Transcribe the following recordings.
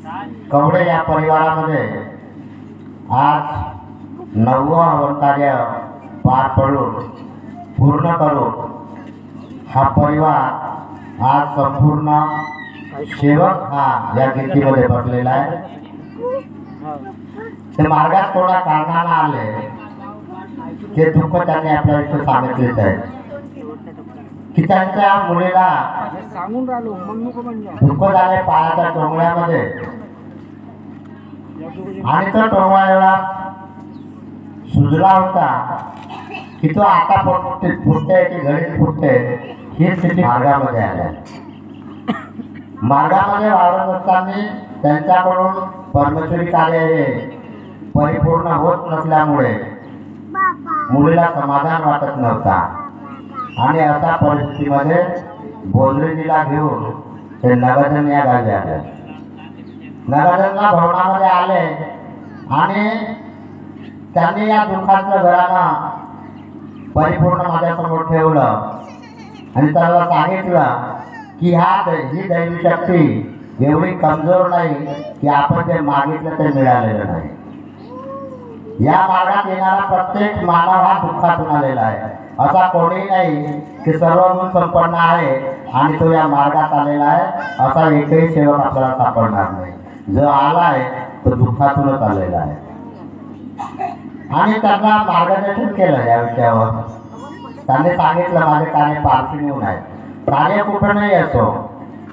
कवडे या परिवारामध्ये आज 9वा अवतार्य पार पडून पूर्ण करून हा परिवार आज संपूर्ण सेवक हा या कीर्तीमध्ये बसलेला आहे। ते मार्गात थोडा कारणाला आले ते दुःख त्यांनी आपल्या इथे सांगितलेच आहे की त्यांच्या मुलीला दुःख झाले पायाच्या टोंगळ्यामध्ये आणि तो टोंगळा एवढा सुजला होता की तो आता फुटते की घडीत फुटते ही स्थिती मार्गामध्ये आल्या। मार्गामध्ये वावरत असताना त्यांच्याकडून परमेश्वरी कार्य हे परिपूर्ण होत नसल्यामुळे मुलीला समाधान वाटत नव्हता आणि अशा परिस्थितीमध्ये बोलरीला घेऊन ते नगरजन या गावी आले। नगरजनला भवनामध्ये आले आणि त्यांनी या दुःखाचं घरानं परिपूर्ण माझ्यासमोर ठेवलं आणि त्याला सांगितलं की ही दैवी शक्ती एवढी कमजोर नाही की आपण जे मागितलं ते मिळालेलं नाही। या मार्गात येणारा प्रत्येक मानव हा दुःखातून आलेला आहे। असा कोणी नाही की सर्व गुण संपन्न आहे आणि तो या मार्गात आलेला आहे असा एकही सेवक आपल्याला सापडणार नाही। जो आलाय तो दुःखातूनच आलेला आहे आणि त्यांना मार्गदर्शन केलं या विषयावर। त्यांनी सांगितलं माझे कार्य पारखी नेऊन आहे। कार्य कुठं नाही असो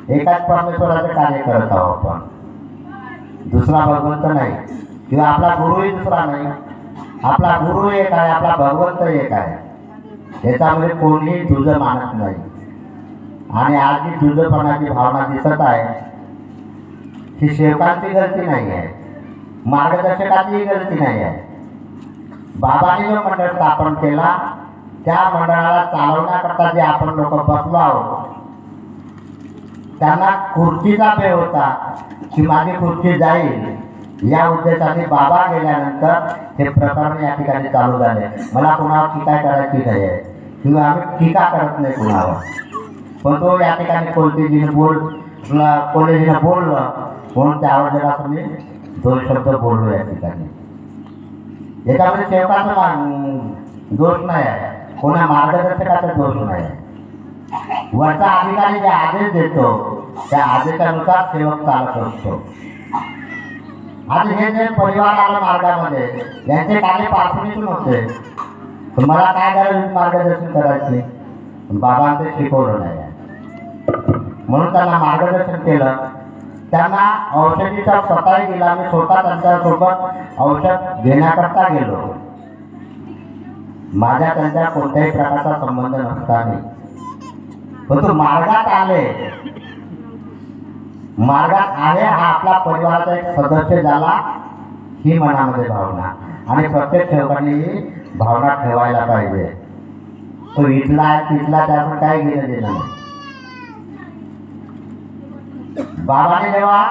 एकाच परमेश्वराचे कार्य करत आहोत आपण, दुसरा भगवंत नाही किंवा आपला गुरुही दुसरा नाही। आपला गुरु एक आहे, आपला भगवंत एक आहे। याच्यामध्ये कोणीही तुझं मानत नाही आणि आज जी तुझपणाची भावना दिसत आहे ही सेवकांची गलती नाही आहे, मार्गदर्शकाचीही गलती नाही आहे। बाबांनी जो मंडळ स्थापन केला त्या मंडळाला चालवण्याकरता जे आपण लोक बसलो आहोत त्यांना खुर्चीचा भय होता की माझी खुर्ची जाईल या उद्देशाने बाबा गेल्यानंतर हे प्रकरण या ठिकाणी चालू झाले। मला कोणावर टीका करायची नाही आहे किंवा आम्ही टीका करत नाही कोणावर, पण तो या ठिकाणी कोलतेजीने बोललं म्हणून त्यावर जरा तुम्ही 2 शब्द बोललो या ठिकाणी। याच्यामध्ये सेवकाचा दोष नाही आहे, कोणा मार्गदर्शकाचा दोष नाही आहे। वरचा अधिकारी जे आदेश देतो त्या आदेशानुसार सेवक चालत असतो। आज हे जे परिवार आलं मार्गामध्ये यांचे कार्य पारखणीतून होते, मला काय गरज मार्गदर्शन करायचे, बाबांचे शिकवलं नाही म्हणून त्यांना मार्गदर्शन केलं। त्यांना औषधीचा स्वतःही दिला, मी स्वतः त्यांच्यासोबत औषध घेण्याकरता गेलो। माझ्या त्यांच्या कोणत्याही प्रकारचा संबंध नसताना परंतु मार्गात आले, मार्गात आहे हा आपला परिवाराचा एक सदस्य झाला ही मनामध्ये भावना आणि प्रत्येक सेवकांनी ही भावना ठेवायला पाहिजे। तो इथला आहे तिथला त्यातून काही घेणं देणं नाही। बाबाने जेव्हा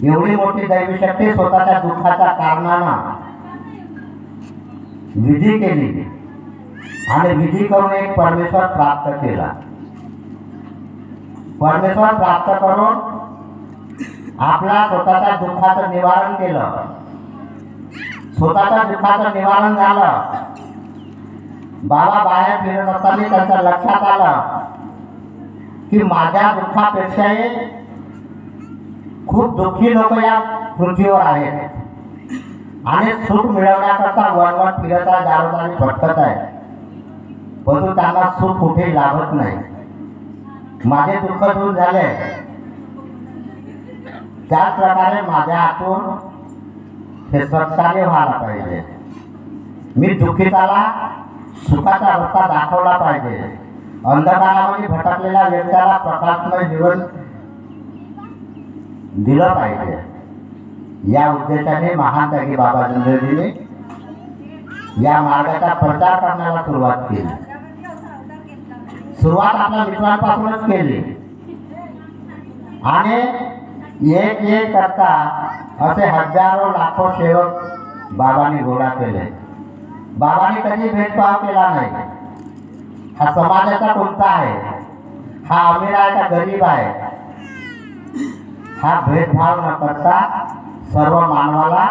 एवढी मोठी दैवी शक्ती स्वतःच्या दुःखाच्या कारणानं विधी केली आणि विधी करून एक परमेश्वर प्राप्त केला। परमेश्वर प्राप्त करून आपल्या स्वतःच्या दुःखाचं निवारण केलं। स्वतःच्या दुःखाचं निवारण झालं। बाबा बाहेर फिरत असताना त्यांच्या लक्षात आलं की माझ्या दुःखापेक्षाही खूप दुःखी लोक या पृथ्वीवर आहेत आणि सुख मिळवण्याकरता वनवन फिरत आहे, दारोदारी भटकत आहे, परंतु त्यांना सुख कुठेही लाभत नाही। माझे दुःख दूर झाले त्याच प्रकारे माझ्या हातून हे सत्कार्य व्हायला पाहिजे। मी दुःखिताला सुखाचा रस्ता दाखवला पाहिजे। अंधकारामध्ये भटकलेल्या व्यक्तीला प्रकाशमय जीवन दिलं पाहिजे। या उद्देशाने महान त्यागी बाबा जनरेजीने या मार्गाचा प्रचार करण्याला सुरुवात केली। सुरुवात आपल्या मित्रांपासूनच केली आणि एक एक करता असे हजारो लाखो सेवक बाबांनी गोळा केले। बाबांनी कधी भेदभाव केला नाही। हा समाजाचा कोणता आहे, हा अमीर आहे का गरीब आहे, हा भेदभाव न करता सर्व मानवाला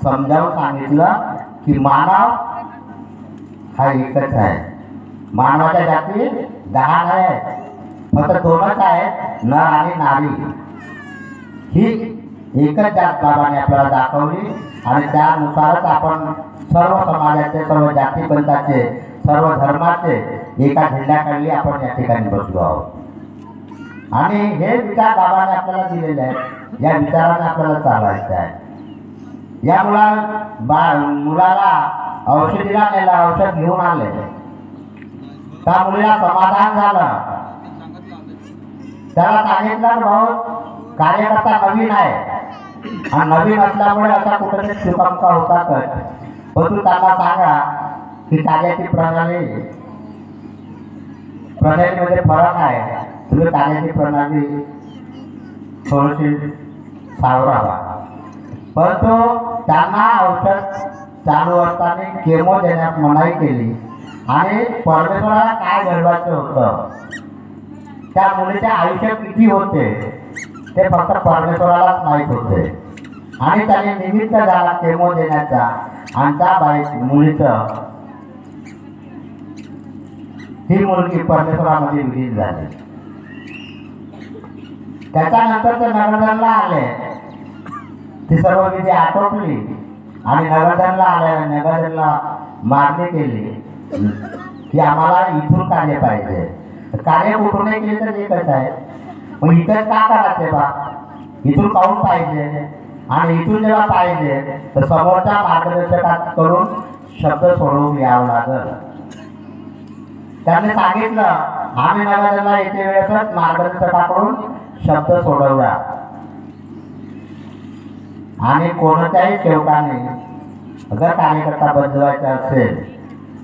समजावून सांगितलं की मानव हा एकच आहे. मानवाच्या जाती 10 नाही, फक्त 2च आहेत, नर आणि नारी. ही एकच जात बाबाने आपल्याला दाखवली आणि त्यानुसारच आपण सर्व समाजाचे, सर्व जातीपंथाचे, सर्व धर्माचे एका झेंड्याखाली आपण या ठिकाणी बसलो आहोत. आणि हे विचार बाबाने आपल्याला दिलेले आहेत. या विचाराने आपल्याला चालायचं आहे. या मुलाला औषधीला नेलं, औषध घेऊन आले, त्या मुलीला समाधान झालं. त्याला सांगितलं भाऊ कार्यकर्ता नवीन आहे आणि नवीन असल्यामुळे असा कुठेतरी चुकामुका होताच, पण तू त्यांना सांगा की कार्याची प्रणालीमध्ये फरक आहे. तुम्ही कार्याची प्रणाली थोडीशी सावरावा. परंतु त्यांना औषध चालू असताना केमो देण्यास मनाई केली आणि परमेश्वराला काय घडवायचं होतं, त्या मुलीचे आयुष्य किती होते ते फक्त परमेश्वरालाच माहीत होते. आणि त्याने निमित्त झाला केमो देण्याचा आणि त्या मुलीचं ही मुलगी परमेश्वरामध्ये विलीन झाली. त्याच्यानंतर ते नगरधनला आले. ती सर्व विधी आटोपली आणि नगरधनला आले. नगरधनला मागणी केली की आम्हाला इथून कार्य पाहिजे. कार्य कुठून केले तर एकच आहे, मग इथं का करायचे बा, इथून काढून पाहिजे. आणि इथून जेव्हा पाहिजे तर समोरच्या मार्गदर्शकाकडून शब्द सोडवून यावं लागल. त्यांनी सांगितलं आम्ही नगरधनला येते वेळेसच मार्गदर्शकाकडून शब्द सोडवला. आणि कोणत्याही सेवकाने जर कार्यकर्ता बदलवायचा असेल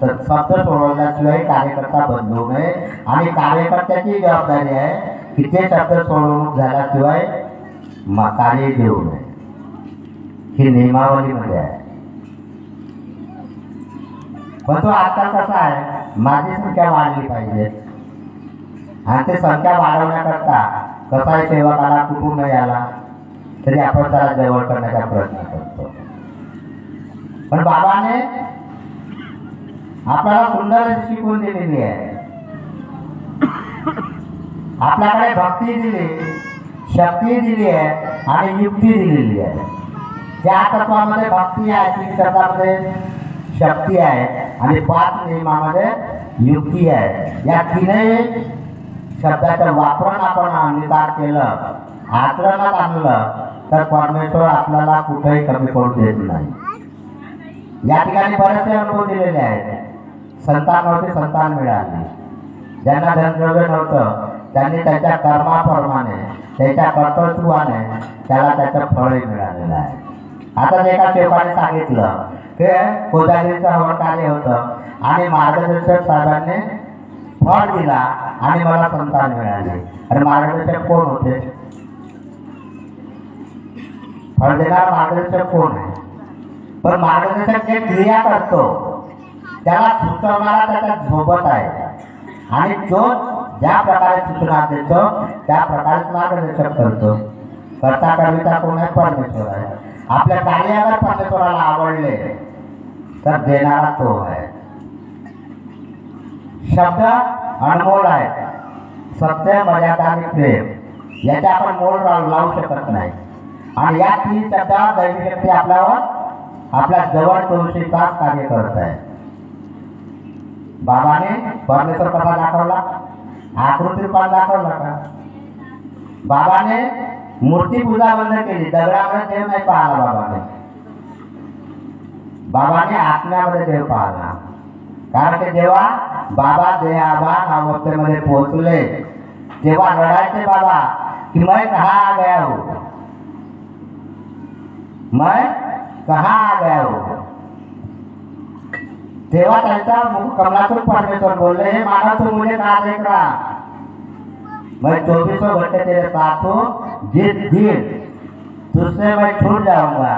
तर शब्द सोडवल्याशिवाय कार्यकर्ता बदलू नये. आणि कार्यकर्त्याची जबाबदारी आहे की ते शब्द सोडवणूक झाल्याशिवाय कार्य देऊ नये. ही नियमावलीमध्ये आहे. पण तो आता कसा आहे, माझी संख्या वाढली पाहिजे आणि ते संख्या वाढवण्याकरता कसाही सेवकाला कुठून नाही आला तरी आपण त्याला जवळ करण्याचा प्रयत्न करतो. पण बाबाने आपल्याला सुंदर शिकवून दिलेली आहे. आपल्याकडे भक्ती दिली, शक्ती दिली आहे आणि युक्ती दिलेली आहे. त्या तत्वामध्ये भक्ती आहे, 3 शब्दामध्ये शक्ती आहे आणि 5 नियमामध्ये युक्ती आहे. या 3 शब्दाचं वापरून आपण अंगीकार केलं, आचरणात आणलं तर परमेश्वर आपल्याला कुठेही कमी पडू देत नाही. या ठिकाणी बरेचसे अनुभव दिलेले आहेत. संतान नव्हते, संतान मिळाली. ज्यांना धनद्रव्य नव्हतं त्यांनी त्याच्या कर्माप्रमाणे, त्याच्या कर्तृत्वाने त्याला त्याचं फळही मिळालेलं आहे. आता एका सेवकाने सांगितलं की कोजागिरीचं हवन कार्य होतं आणि मार्गदर्शक साहेबांनी फळ दिला आणि मला संतान मिळाले. आणि मार्गदर्शक कोण होते? फळ देणारा मार्गदर्शक कोण आहे? पण मार्गदर्शक जे क्रिया करतो त्याला सुचवणारा त्याच्या सोबत आहे आणि जो ज्या प्रकारे सूचना देतो त्या प्रकारे मार्गदर्शक करतो. करता कविता कोण आहे? परमेश्वर आहे. आपल्या कार्यावर परमेश्वराला आवडले तर देणारा तो आहे. शब्द अनमोल आहे. सत्य, मर्यादा आणि प्रेम याचे आपण मोल लावू शकत नाही. आणि या 3 शब्दावर दैवी शक्ती आपल्या जवळ 24 तास कार्य करत आहे. बाबाने परमेश्वर कसा दाखवला? आकृती पण दाखवला का? बाबाने मूर्ती पूजा बंद केली. दगडामध्ये देव नाही पाहिला बाबाने आत्म्यामध्ये देव पाहिला. कारण की जेव्हा बाबा देहाभान अवस्थेमध्ये पोहोचले तेव्हा रडायचे बाबा की मैं कहाँ आ गया हूँ, मैं कहाँ आ गया हूँ. तेव्हा त्यांच्या कमलातून परमेश्वर बोलले, हे मानव तू मुझे कहाँ देख रहा, मैं 24 घंटे तेरे साथ हूँ. जिस दिन तुझसे मैं छूट जाऊंगा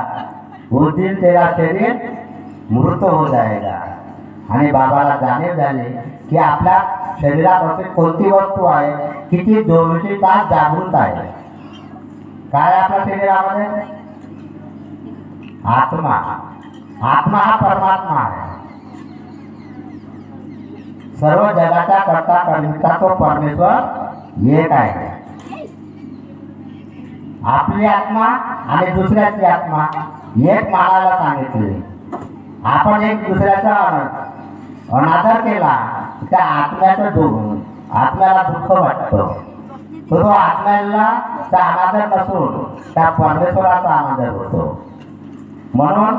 उस दिन तेरा शरीर मृत हो जाएगा. आणि बाबाला जाणीव झाली की आपल्या शरीरात अशी कोणती वस्तू आहे की ती 24 तास जागृत आहे. काय आपल्या शरीरामध्ये? आत्मा. आत्मा हा परमात्मा आहे. सर्व जगाचा करता करता तो परमेश्वर एक आहे. आपली आत्मा आणि दुसऱ्याची आत्मा एक मानायला सांगितले. आपण एक दुसऱ्याचा अनादर केला त्या आत्म्याला दुःख वाटतं. तो आत्म्याला त्या अनादर नसून त्या परमेश्वराचा अनादर होतो. म्हणून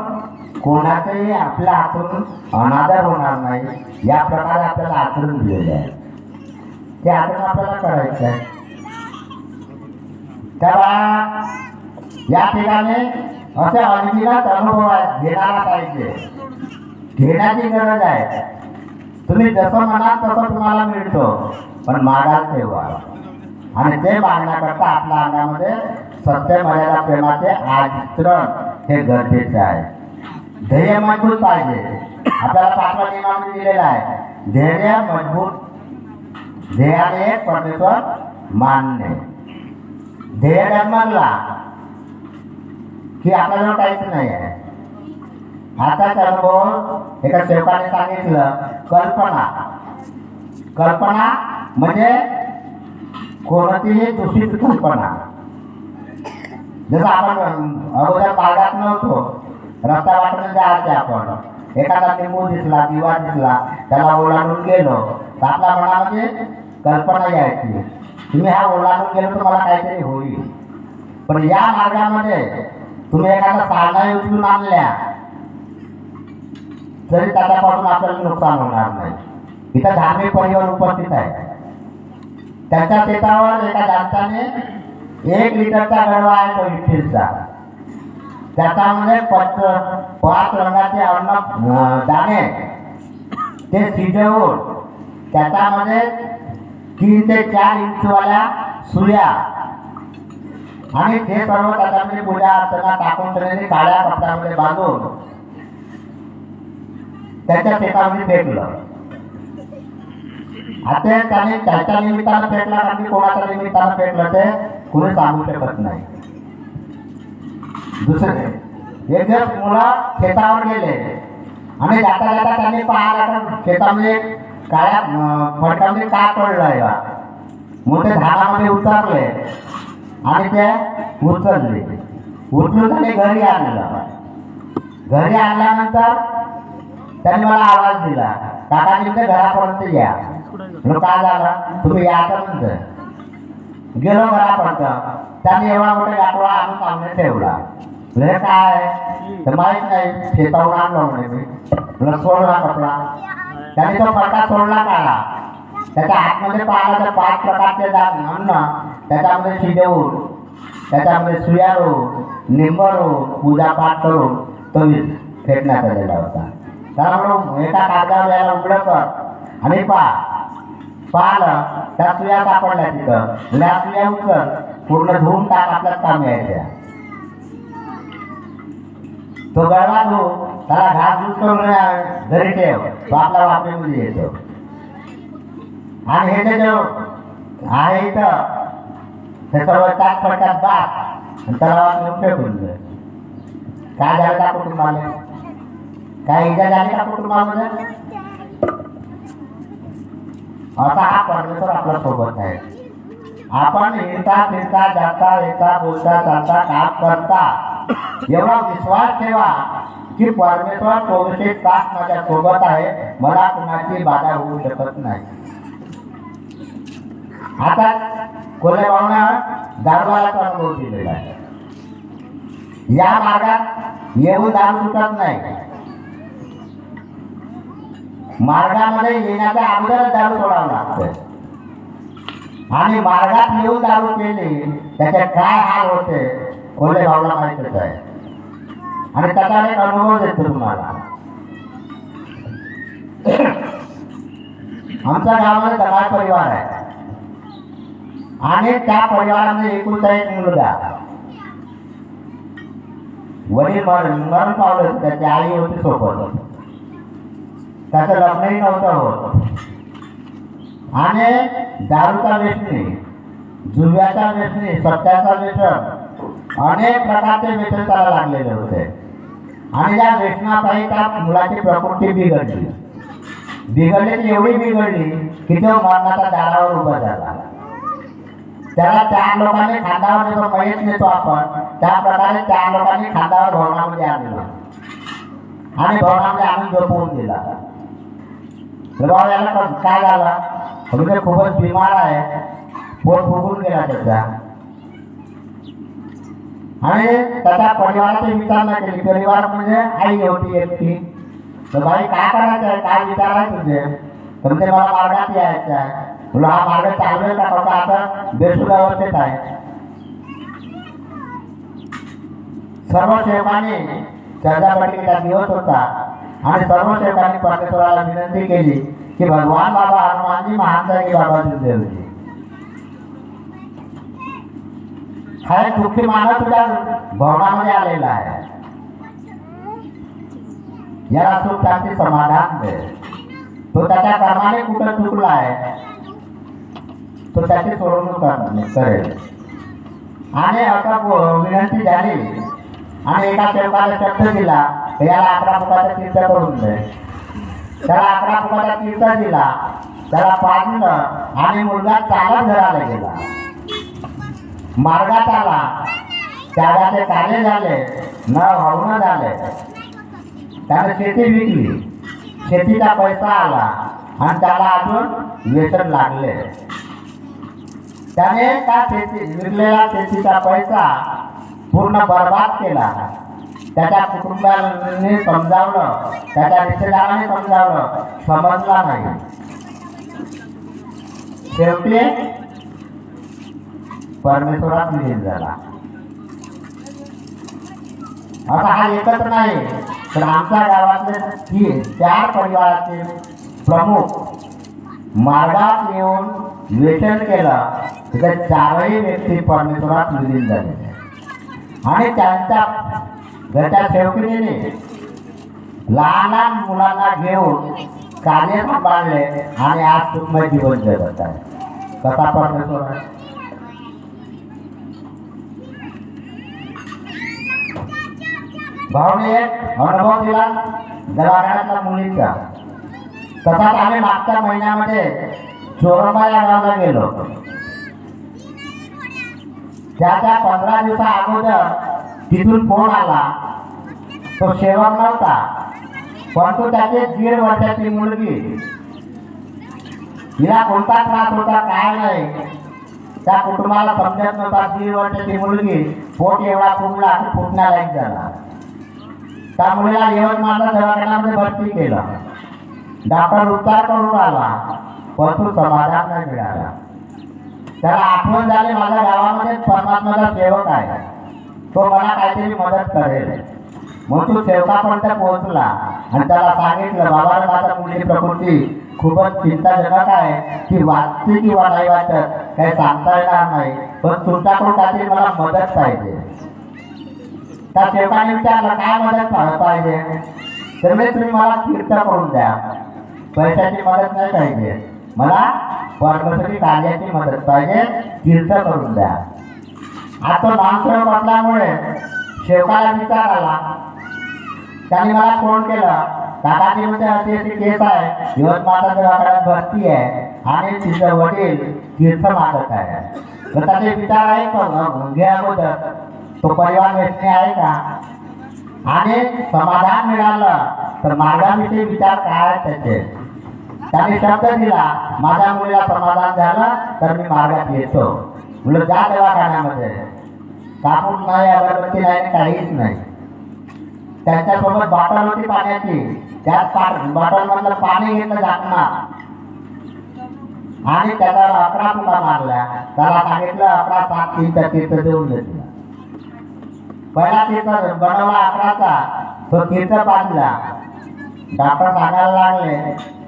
कोणाचाही आपल्या हातून अनादर होणार नाही या प्रकारे आपल्याला आचरण दिलेलं आहे. ते आचरण आपल्याला करायचं आहे. तेव्हा या ठिकाणी असे अनगिनत अनुभव आहेत, घेणारा पाहिजे. घेण्याची गरज आहे. तुम्ही जसं म्हणाल तसं तुम्हाला मिळतो, पण मागाल तेव्हा. आणि ते मागण्याकरता आपल्या अंगामध्ये सत्य मर्यादा प्रेमाचे आचरण हे गरजेचे आहे. ध्येय मजबूत पाहिजे. आपल्याला 5वा नियमामध्ये दिलेला आहे, ध्येय मजबूत. ध्येयाने परमेश्वर मानणे. ध्येय डगमगला की आपल्याजवळ काहीच नाही आहे. आताच अनुभव एका सेवकाने सांगितलं, कल्पना. कल्पना म्हणजे कोणतीही दूषित कल्पना. जसं आपण अगोदर मार्गात नव्हतो, रस्ता वाटून जायचे. आपण एखादा लिंबू दिसला, दिवा दिसला, त्याला ओलांडून गेलो तर आपल्या मनामध्ये कल्पना यायची, तुम्ही हा ओलांडून गेलो तुम्हाला काहीतरी होईल. पण या मार्गामध्ये तुम्ही एखादा साधना उचलून आणल्या तरी त्याच्यापासून आपल्याला नुकसान होणार नाही. इथं धार्मिक परिवार उपस्थित आहे. त्याच्या शेतावर एका जास्ताने 1 लिटरचा गडवा आहे तो इथेलचा. त्याच्यामध्ये 5 रंगाचे अन्न दाणे ते शिजवून त्याच्यामध्ये 3 ते 4 इंचवाल्या सुया आणि ते सर्व त्याच्यामध्ये पूजा अर्चना टाकून त्याने काळ्या कपड्यामध्ये बांधून त्याच्या शेतामध्ये फेकलं. आता त्याने त्याच्या निमित्तानं फेकला आणि कोणाच्या निमित्तानं फेकलं ते कोणी सांगू शकत नाही. दुसरे एक दिवस मुलं शेतावर गेले आणि जाता जाता त्यांनी पाहिला शेतामध्ये काळ्या फडकामध्ये काय पडलंय. मग ते झाडामध्ये उतरले आणि ते उचलले. उचलून त्याने घरी आणलं. घरी आणल्यानंतर त्यांनी मला आवाज दिला, काकाजी ते घरापर्यंत या. काय झालं, तुम्ही या तर म्हणते. गेलो घरापर्यंत. त्यांनी एवढा मोठा गाठोडा आणून सामने ठेवला. म्हणजे काय तर माहीत नाही, शेतावरून आणलो म्हणे मी. तुला सोडला कपडा. त्याने तो फडका सोडला काढा. त्याच्या हातमध्ये पाहिला तर 5 प्रकारचे अन्न त्याच्यामध्ये शिजवून त्याच्यामध्ये सुया रोवून निंब रोवून पूजापाठ करून तो फेकण्यात आलेला होता. त्यामुळे एका कागदावर याला उघडं कर आणि पाहिलं त्या सुया सापडल्या तिथं. त्या सुया उचल पूर्ण धुवून टाक, आपल्याच काम यायच्या. तो गळवा धुवू, त्याला घास दूध करून घरी ठेव, तो आपल्या वापरीमध्ये येतो. आणि हे जे आहे इथं हे सर्व त्याच फडक्यात बात आणि तलावात नेऊन फेकून दे. काय झालं का कुटुंबाला? काय इजा झाली का कुटुंबामध्ये? असा हा परमेश्वर आपल्या सोबत आहे. आपण हिंडता फिरता जाता येता बोलता चालता काम करता एवढा विश्वास ठेवा की परमेश्वर 24 तास माझ्या सोबत आहे, मला कुणाची बाधा होऊ शकत नाही. आता कोल्हेभावना दारूवाल्याचा अनुभव दिलेला आहे. या मार्गात येऊन दारू सुटत नाही. मार्गामध्ये येण्याच्या अगोदरच दारू सोडावं लागतं. आणि मार्गात येऊन दारू केली त्याचे काय हाल होते कोल्हेभावला माहितच आहे. आणि त्याचा एक अनुभव देतो तुम्हाला. आमच्या गावामध्ये दगाळ परिवार आहे आणि त्या परिवारामध्ये एकुलता एक मुलगा. वडील मरण पावलं, त्याची आई होती सोबत. त्याचं लग्नही नव्हतं होत. आणि दारूचा व्यसनी, जुव्याचा व्यसनी, सत्याचा व्यसन अनेक प्रकारचे व्यसन त्याला लागलेले होते आणि त्या व्यसनापायी त्या मुलाची प्रकृती बिघडली ती एवढी बिघडली की तो मरणाच्या दारावर उभा झाला. त्याला 4 लोकांनी खांद्यावर जसं मयत नेतो आपण त्या प्रकारे 4 लोकांनी खांद्यावर भवनामध्ये आणलं आणि भवनामध्ये आणून झोपवून दिला. याला काय झालं म्हणजे खूपच बिमार आहे, पोट फुगून गेला त्याचा आणि त्याच्या परिवाराचे विचार नाही केली. परिवार म्हणजे आई होती एकटी. तर बाई काय करायचं आहे, काय विचार आहे तुझे? तर ते मला मार्गात यायचं आहे. तुला हा मार्ग चालवेल का? बघा आता बेसुध अवस्थेत आहे. सर्व सेवकांनी चर्चापटीचा दिवस होता आणि सर्व सेवकांनी परमेश्वराला विनंती केली की भगवान बाबा हनुमानजी महान जागी बाबा देवजी हा एक दुःखी मानव तुझ्या भवनामध्ये आलेला आहे. याला सुख शांती समाधान दे. तो त्याच्या कर्माने कुठं चुकला आहे तो त्याची सोडवणूक करेल. आणि आता विनंती झाली आणि एका सेवकाला शब्द दिला याला 11 फुटाचा तीर्थ करून दे. त्याला 11 फुटाचा तीर्थ दिला, त्याला पाजलं आणि मुलगा चालत घराला गेला. मार्गात आला, त्यागाचे कार्य झाले, न भावना झाले. त्याने शेती विकली, शेतीचा पैसा आला आणि त्याला अजून व्यसन लागले. त्याने त्या विकलेला शेतीचा पैसा पूर्ण बर्बाद केला. त्याच्या कुटुंबाने समजावलं, त्याच्या रिश्तेदाराने समजावलं, समजला नाही. शेवटी परमेश्वरात विलीन झाला. आता हा एकच नाही तर आमच्या गावातले 4 परिवाराचे प्रमुख मार्गात येऊन व्यसन केलं. तिथे 4ही व्यक्ती परमेश्वरात विलीन झाले आणि त्यांच्या घरच्या सेवकिनीने लहान लहान मुलांना घेऊन कार्य सांभाळले आणि आज सुखमय जीवन जगत आहे. कसा परमेश्वर आहे. भावने एक अनुभव दिला दवाखान्यातल्या मुलीचा. तसाच आम्ही मागच्या महिन्यामध्ये चोरंबा या गावाला गेलो. त्याच्या 15 दिवसा अगोदर तिथून फोन आला. तो सेवक नव्हता परंतु त्याची 1.5 वर्षाची मुलगी, हिला कोणता त्रास होता काय नाही, त्या कुटुंबाला समजत नव्हता. 1.5 वर्षाची मुलगी पोट एवढा फुगला की फुटण्यालायक झाला. त्या मुलीला यवतमाळच्या दवाखान्यामध्ये भरती केलं. डॉक्टर उपचार करून आला परंतु समाधान नाही मिळाला. त्याला आठवण झाली माझ्या गावामध्ये परमात्माचा सेवक आहे, तो मला काहीतरी मदत करेल. मग तो सेवकापर्यंत पोहोचला आणि त्याला सांगितलं बाबा माझ्या मुलीची प्रकृती खूपच चिंताजनक आहे, ती वाचते किंवा नाही वाचत काही सांगता येणार नाही, पण तुमच्याकडून काहीतरी मला मदत पाहिजे. त्या सेवकाने विचारलं काय मदत पाहिजे? तर तुम्ही मला तीर्थ करून द्या. पैशाची मदत नाही पाहिजे, मला परमेश्वरी कार्याची मदत पाहिजे, तीर्थ करून द्या. आता नामसेवक असल्यामुळे सेवकाला विचार आला. त्याने मला फोन केला, काकाची म्हणजे अशी अशी केस आहे, यवतमाळच्या दवाखान्यात भरती आहे आणि तिचं वडील तीर्थ मागत आहे. तर त्याचे विचार आहे घे अगोदर तो परिवार व्यसनी आहे का आणि समाधान मिळालं तर मार्गाविषयी विचार काय त्याचे. त्याने शब्द दिला माझ्या मुलीला समाधान झालं तर मी मार्गात येतो. मुलं जा दवाखान्यामध्ये. कापूस नाही, अगरबत्ती नाही, काहीच नाही. त्यांच्यासोबत बॉटल होती पाण्याची, त्यात बॉटल मधलं पाणी घेतलं झाकणार आणि त्याला 11 फुटा मारल्या. त्याला सांगितलं 11 7 3चा तीर्थ देऊन घेतला. पहिला तीर्थ बनवला 11चा, तो तीर्थ पाजला. डॉक्टर सांगायला लागले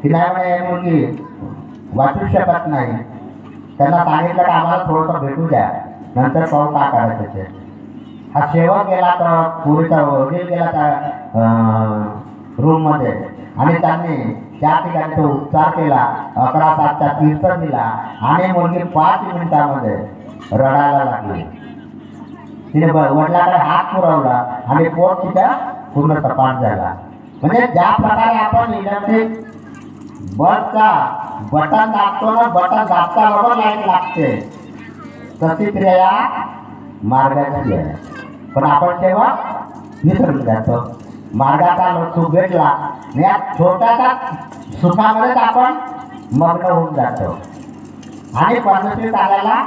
की नाही म्हणे मुलगी वाचू शकत नाही. त्यांना सांगितलं की आम्हाला थोडंसं भेटू द्या, नंतर पाहू काय करायचं ते. हा सेवक गेला तर पुरीचा वडील गेला त्या रूममध्ये आणि त्यांनी त्या ठिकाणी तो उपचार केला. 11 7चा तीर्थ दिला आणि मुलगी 5 मिनिटामध्ये रडायला लागली. तिने वडिलाकडे हात पुरवला आणि पोट तिच्या पूर्ण सपाट झाला. म्हणजे ज्या प्रकारे आपण इलेक्ट्रिक बल्बचा बटन दाबतो ना, बटन दाबता बरोबर लाईट लागते, तशी क्रिया मार्गाची आहे. पण आपण तेव्हा विसरून जातो. मार्गाचा सुख भेटला, या छोट्याशा सुखामध्येच आपण मग्न होऊन जातो आणि परमेश्वरी कार्याला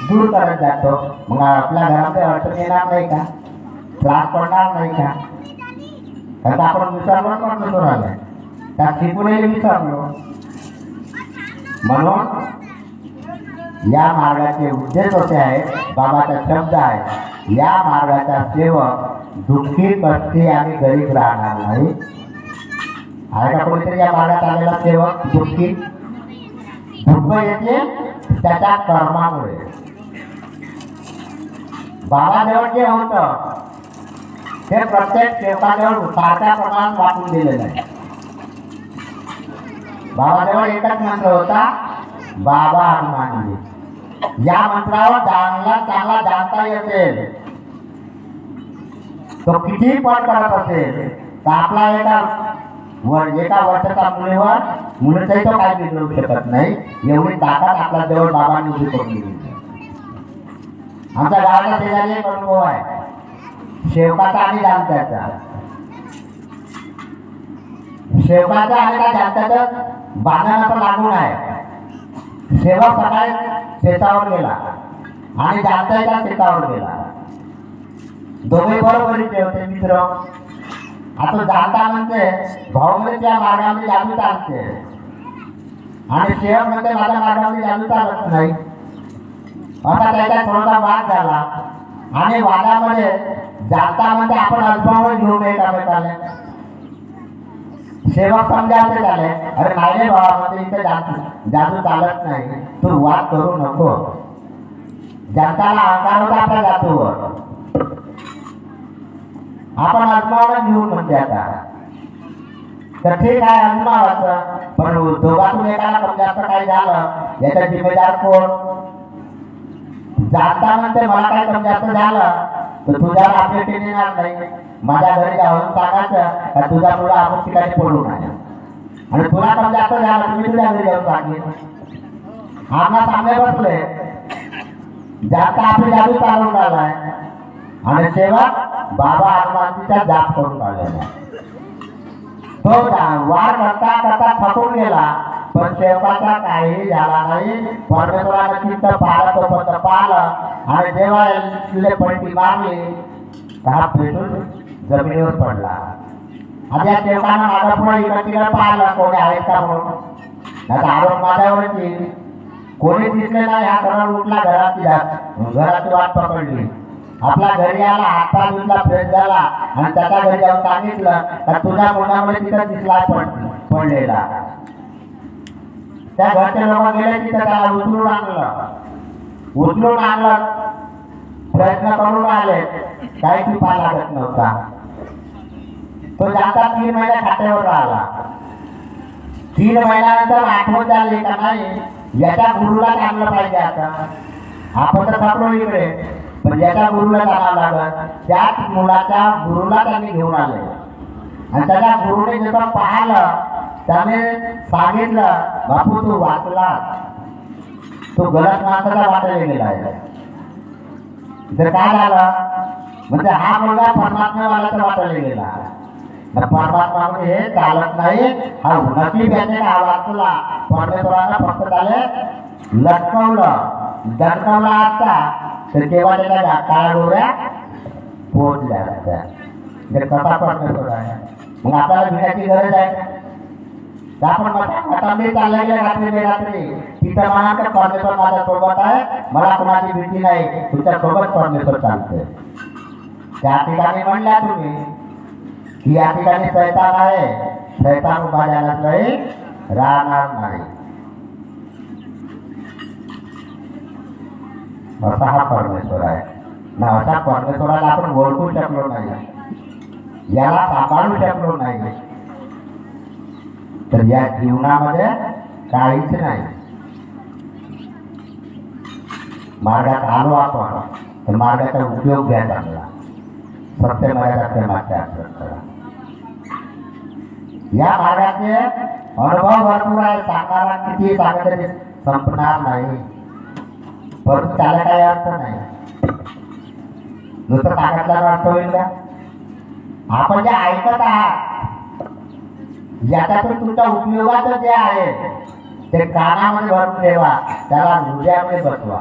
दूर करत जातो. मग आपल्या घरामध्ये अडचण येणार नाही का? त्रास पडणार नाही का? कारण आपण विसरलो परमेश्वर आले, त्या शिकूनही विसरलो. म्हणून या मार्गाचे उद्देश असे आहेत, बाबाचा शब्द आहे, या मार्गाचा सेवक दुःखी, कष्टी आणि गरीब राहणार नाही. आहे का कोणीतरी या मार्गात आलेला सेवक दुःखी? दुःख येते त्याच्या कर्मामुळे. बाबाजवळ जे होतं ते प्रत्येक सेवकाजवळ सारख्या प्रमाणात वाटून दिलेलं आहे. बाबाजवळ एकच मंत्र होता, बाबा हनुमानजी. या मंत्रावर चांगला जाणता येते, तो किती पण करत असेल तर आपला एका वर्षाच्या मुलीचाही तो काही बिघडू शकत नाही. एवढी ताकद आपल्या जवळ बाबांनी उभी करून दिली. आमच्या गावाला शेजारी एक अनुभव आहे, शेवकाचा आणि जाणत्याचा. शेवकाचा आणि त्या जाणत्याचं बांधण्याचं लागून आहे. सेवक सकाळी शेतावर गेला आणि जाणत्याच्या शेतावर गेला. दोघे बरोबरीचे होते मित्र. आता जाणता म्हणते भाऊ त्या मार्गामध्ये जादू चालते आणि सेवक म्हणते माझ्या मार्गामध्ये जादू चालत नाही. असा त्याचा थोडासा वाद झाला आणि वादामध्ये जाणता म्हणते आपण अल्पावर घेऊन एकामेकाला. सेवक समजावते त्याला, अरे नाही रे बाबा, म्हणजे इथे जादू चालत नाही, तू वाद करू नको. जनताला अहंकार होता आपल्या जादूवर, आपण आत्मावर घेऊन म्हणते. आता तर ठीक आहे आत्मावाचं, पण दोघातून एकाला कमी जास्त काही झालं याचा जिम्मेदार कोण? जाणता म्हणते मला काय कमी जास्त झालं तर तुझ्यावर आपले येणार नाही. माझ्या घरी जाऊन सांगायचं का तुझ्या मुलं आपण ठिकाणी पडू नये, आणि तुला कमी जास्त झालं तुम्ही तुझ्या घरी जाऊन सांगेल. आम्हाला सामने बसले, जाता आपली जादू चालवून राहिलाय आणि सेवक बाबा हनुमानजीचा जाप करून राहिलेला. तो वार करता करता थकून गेला, पण सेवकाचा काही झाला नाही. परमेश्वरानं चित्त पाहिलं, तो फक्त पाहिलं आणि देवाला पलटी मारली, हा पेटून जमिनीवर पडला. आता या सेवकानं मागं पुढे इकडे तिकडे पाहिलं कोणी आहेत का म्हणून. आता आरोप माझ्यावरच येईल, कोणी दिसले नाही. हा सरळ उठला, घराची वाट पकडली, आपल्या घरी आला, हातपाय धुतला, फ्रेश झाला आणि त्याच्या घरी जाऊन सांगितलं का तुझ्या मुलामुळे तिथं दिसला पडलेला. त्या घरचे लोक गेले तिथं त्याला उचलून आणलं, प्रयत्न करून आले, काही टिपा लागत नव्हता. तो जाता 3 महिने खात्यावर राहिला. 3 महिन्यानंतर आठवण झाली का नाही याच्या गुरुला आणलं पाहिजे. आता आपण तर थकलो इकडे, पण ज्याच्या गुरुला जावं लागत, त्याच मुलाच्या गुरुला त्यांनी घेऊन आले आणि त्याच्या गुरुने जसं पाहिलं त्याने सांगितलं, बापू तू वाचला, तू गलत माणसाचा वाटायला गेला आहे. तर काय झालं म्हणजे हा मुलगा परमात्म्यावाल्याचा वाटायला गेला. परमात्मा म्हणजे हे चालत नाही, हा नक्की त्याने हा वाचला. परमेश्वरानं फक्त त्याला लटकवलं, दडकवला असता तर तेव्हा त्याच्या काळा डोळ्या पोहोचल्या असत्या. कसा परमेश्वर आहे. मग आपल्याला भिण्याची गरज आहे. आपण मठामध्ये चालला गेला रात्री तिथं म्हणा परमेश्वर माझ्या सोबत आहे, मला कोणाची भीती नाही, तुमच्या सोबत परमेश्वर चालते. त्या ठिकाणी म्हणल्या तुम्ही की या ठिकाणी शैतान आहे, शैतान उभा झालाच नाही, राहणार नाही. असा हा परमेश्वर आहे ना. अशा परमेश्वराला आपण ओळखू शकलो नाही, याला सांभाळू शकलो नाही, तर या जीवनामध्ये काहीच नाही. मार्गात आलो आपण, तर मार्गाचा उपयोग घ्या चांगला. सत्य मर्यादा प्रेमाच्या आचरण करा. या मार्गाचे अनुभव भरपूर आहे. सांगणारा किती सांगितलं तरी संपणार नाही. परंतु त्याला काही अर्थ नाही. नुसतं सांगितल्यावर अर्थ होईल का? आपण जे ऐकत आहात याच्यातून तुमच्या उपयोगाचं जे आहे ते कानामध्ये भरून ठेवा. त्याला हृदयामध्ये बसवा.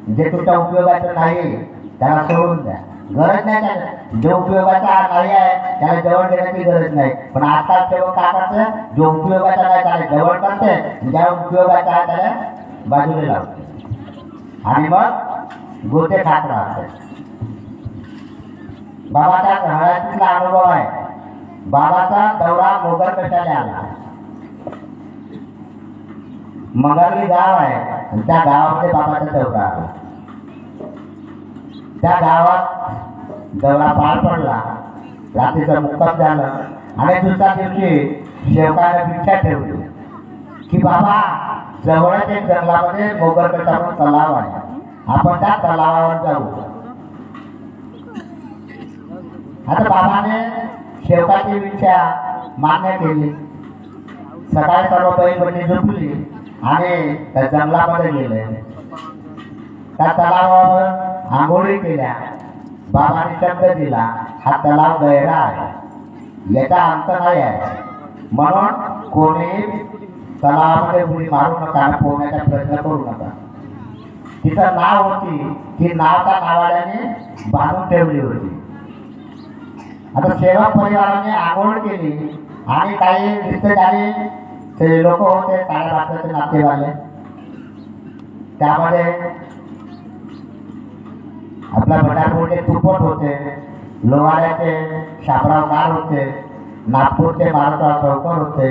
जे तुमच्या उपयोगाचं नाही त्याला सोडून द्या. गरज नाही त्याला. जो उपयोगाचा नाही आहे त्याला जवळ घेण्याची गरज नाही. पण आता सेवक काय करते? जो उपयोगाचा नाही त्याला जवळ करते, ज्या उपयोगाचा आहे त्याला बाजूला लावते आणि मग गोते खात राहते. बाबाचा हळदीतला अनुभव आहे. बाबाचा दौरा मोगर कशाला आला? मगरली गाव आहे आणि त्या गावामध्ये बाबाचा दौरा आला. त्या गावात दौरा पार पडला. रात्रीचा मुक्काम झालं आणि दुसऱ्या दिवशी शेवकाने भिक्षा ठेवली की बाबा जवळच एक जंगलामध्ये मोगरकटा म्हणून तलाव आहे, आपण त्या तलावावर जाऊ. आता बाबाने शेवकाची इच्छा मान्य केली. सकाळी सर्व बैलबंडी झोपली आणि त्या जंगलामध्ये गेले. त्या तलावावर आंघोळी केल्या. बाबाने शब्द दिला, हा तलाव गहिरा आहे, याचा अंत नाही आहे, म्हणून कोणी तलावामध्ये उडी मारू नका, पोहण्याचा प्रयत्न करू नका. तिचं नाव होती, ती नाव त्या नावाड्याने बांधून ठेवली होती. आता सेवक परिवाराने आंघोळ केली आणि काही रिश्तेदारी ते लोक होते, काळ्या भाताचे नातेवाले. त्यामध्ये आपल्या भटापूरचे तुपट होते, लोहाऱ्याचे शामराव कार होते, नागपूरचे मारुतराव चौकर होते,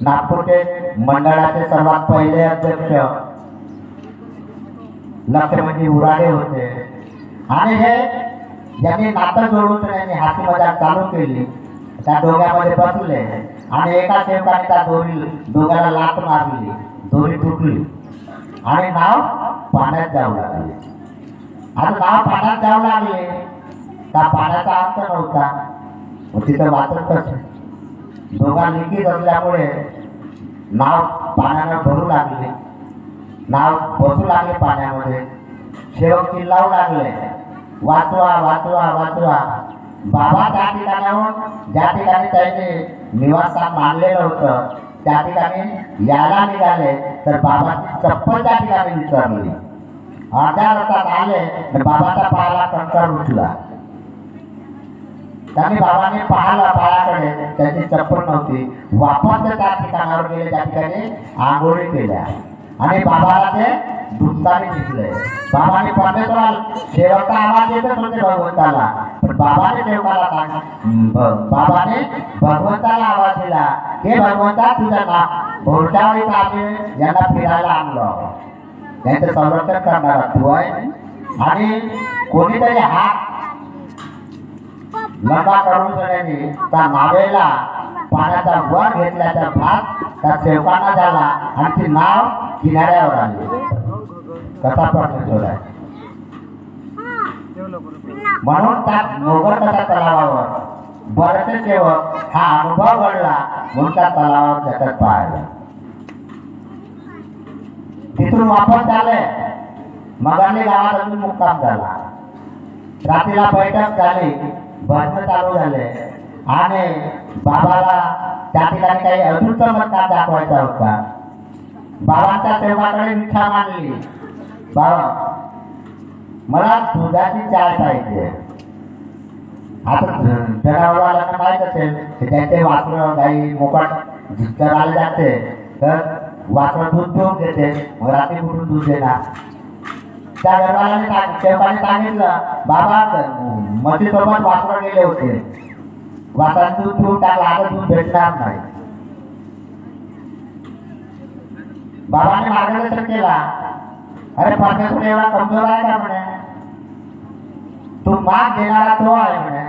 नागपूरचे मंडळाचे सर्वात पहिले अध्यक्ष लक्ष्मणजी उराडे होते. आणि हे ज्यांनी नातं जोडून त्यांनी हाती मजा चालू केली, त्या दोघांमध्ये बसले आणि एका सेवकाने त्या दोघांना लात मारली, दोरी तुटली आणि नाव पाण्यात जाऊ लागले. आता नाव पाण्यात जाऊ लागले, त्या पाण्याचा अंत नव्हता. तिथं वाचत कसं? दोघा लिखित असल्यामुळे नाव पाण्यानं भरू लागले, नाव बसू लागले पाण्यामध्ये. सेवक चिल्लावू लागले, वाचवा वाचवा वाचवा. बाबा त्या ठिकाणाहून ज्या ठिकाणी त्यांनी निवासस्थान मानलेलं होतं त्या ठिकाणी यायला निघाले तर बाबाची चप्पल त्या ठिकाणी विसरली. अर्ध्या रस्त्यात आले तर बाबाचा पायाला कंकर उठला. त्यांनी बाबाने पाहिलं पायाकडे, त्याची चप्पल नव्हती. वापस त्या ठिकाणावर गेले, त्या ठिकाणी आंघोळी केल्या आणि बाबाला ते धुताने दिसले. बाबाने परमेश्वराला सेवका आवाज येतच होते भगवंताला, पण बाबाने सेवकाला बाबाने भगवंताला आवाज दिला की भगवंता तुझं नाव भोरटावळी आम्ही यांना फिरायला आणलं, त्यांचं संरक्षण करणारा तू आहे. आणि कोणीतरी हात लंबा करून सगळ्यांनी त्या नावेला पाण्याचा वर घेतल्याचा भाग त्या सेवकांना झाला आणि ती नाव किनाऱ्यावर आली. कसा परमेश्वर आहे. म्हणून त्या मोगरकटा तलावावर बरेचसे सेवक हा अनुभव घडला म्हणून त्या तलावावर जगत पाहिलं. तिथून वापस आले. मगरली गावात अजून मुक्काम झाला. रात्रीला बैठक झाली, भजन चालू झाले आणि बाबाला त्या ठिकाणी काही अजून चमत्कार दाखवायचा होता. बाबांच्या सेवकाकडे इच्छा मांडली, बाबा मला दुधाची चाय पाहिजे. आता जनावरांना माहीत असेल की त्यांचे वासरं गाई मोकाट करायला जाते तर वासरं दूध पिऊन घेते, मग रात्री कुठून दूध देणार. त्या गरबाला सेवकाने सांगितलं, बाबा मशीसोबत वासरं गेले होते, वासरांनी दूध पिऊन टाकलं, आता दूध भेटणार नाही. बाबाने मार्गदर्शन केला, अरे परमेश्वर एवढा कमजोर आहे का म्हणे, तू माग देणारा तो आहे म्हणे.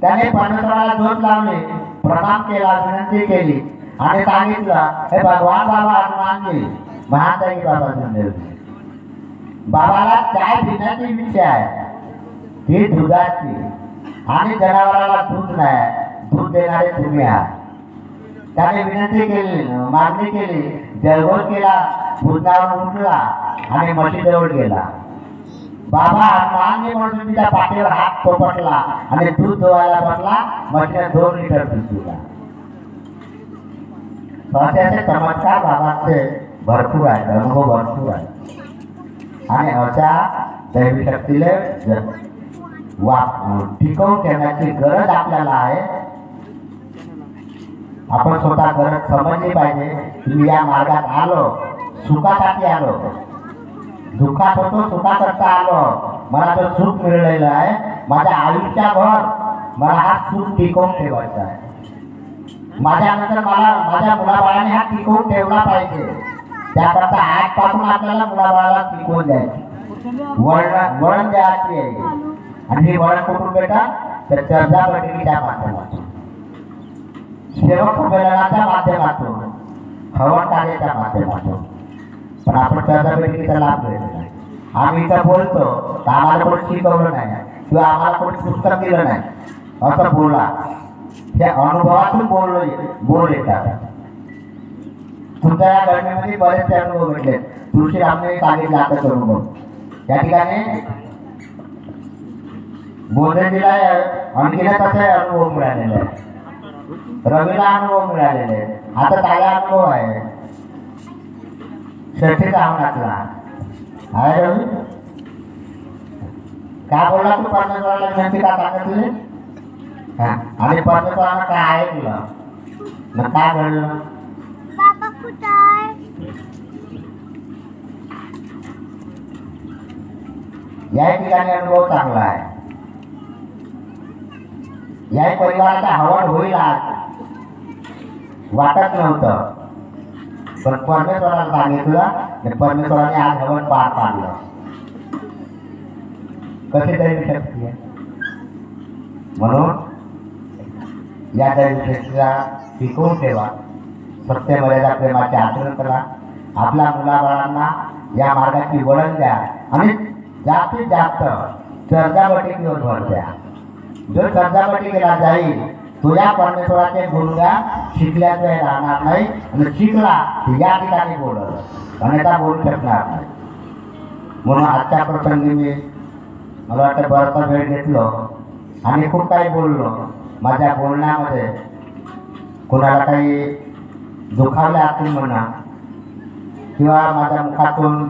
त्याने परमेश्वराला झोप लावली, प्रणाम केला, विनंती केली आणि सांगितलं, हे भगवान बाबा हनुमानजी महानताई बाबा बाबाला चाय पिण्याची इच्छा आहे, ती दुधाची, आणि जनावराला दूध नाही, दूध देणारे तुम्ही आहात. त्याने विनंती केली, मागणी केली, जयघोष केला, भुजनावर उठला आणि म्हशीजवळ गेला. बाबा मागणी म्हणून तिच्या पाठीवर हात थोपटला आणि दूध धुवायला बसला. म्हशीने 2 लिटर दूध दिला. असे चमत्कार बाबांचे भरपूर आहेत, अनुभव भरपूर आहे. आणि अशा दैवी शक्तीला टिकवून ठेवण्याची गरज आपल्याला आहे. आपण स्वतः गरज समजली पाहिजे. मी या मार्गात आलो, सुखासाठी आलो, दुःखात होतो, सुखाकरता आलो. मला तो सुख मिळलेलं आहे. माझ्या आयुष्याभर मला हा सुख टिकवून ठेवायचा आहे. माझ्यानंतर मला माझ्या मुलाबाळाने हा टिकवून ठेवला पाहिजे. त्याकरता आजपासून आपल्याला मुलाबाळाला टिकवून द्यायचे, वळण द्यायची आहे. आणि ही वळण कुठून बेटा? तर चर्चा बैठकीच्या माध्यमातून, सेवक संमेलनाच्या माध्यमातून, हवन कार्याच्या माध्यमातून. पण आपण चर्चा बैठकीचा लाभ घेत नाही. आम्ही इथं बोलतो तर आम्हाला कोणी शिकवलं नाही किंवा आम्हाला कोणी पुस्तक दिलं नाही असं बोला. त्या अनुभवातून बोल येतात. तुमच्या या घटनेमध्ये बरेचसे अनुभव भेटले. तुळशीरामने सांगितलं आता अनुभव. त्या ठिकाणी बोधेला आणखीन तसे अनुभव मिळालेले आहे. रवीला अनुभव मिळालेले आहे. आता त्याला अनुभव आहे षष्ठीचा हवनातला आहे. रवी काय बोलला तू? परमेश्वराला विनंती का सांगितली? आणि परमेश्वरानं काय ऐकलं मग काय घडलं? बाबा कुठं आहे? या ठिकाणी अनुभव चांगला आहे. या परिवाराचा हवन होईल आज वाटत नव्हतं, पण परमेश्वराला सांगितलं आणि परमेश्वराने आज हवन पार पाडलं. कशी दैवी शक्ती आहे. म्हणून या दैवी शक्तीला टिकवून ठेवा. सत्य मर्यादा प्रेमाचे आचरण करा. आपल्या मुलाबाळांना या मार्गाची वळण द्या आणि जास्तीत जास्त चर्चाबटीकीवर भर द्या. जो चर्चाबटीकीला जाईल तो या परमेश्वराचे गुणगान शिकल्याशिवाय राहणार नाही. आणि शिकला या ठिकाणी बोलत अन्यथा बोलू शकणार नाही. म्हणून आजच्या प्रसंगी मी मला वाटतं बराचसा वेळ घेतलो आणि खूप काही बोललो. माझ्या बोलण्यामध्ये कोणाला काही दुखावले असतील म्हणा किंवा माझ्या मुखातून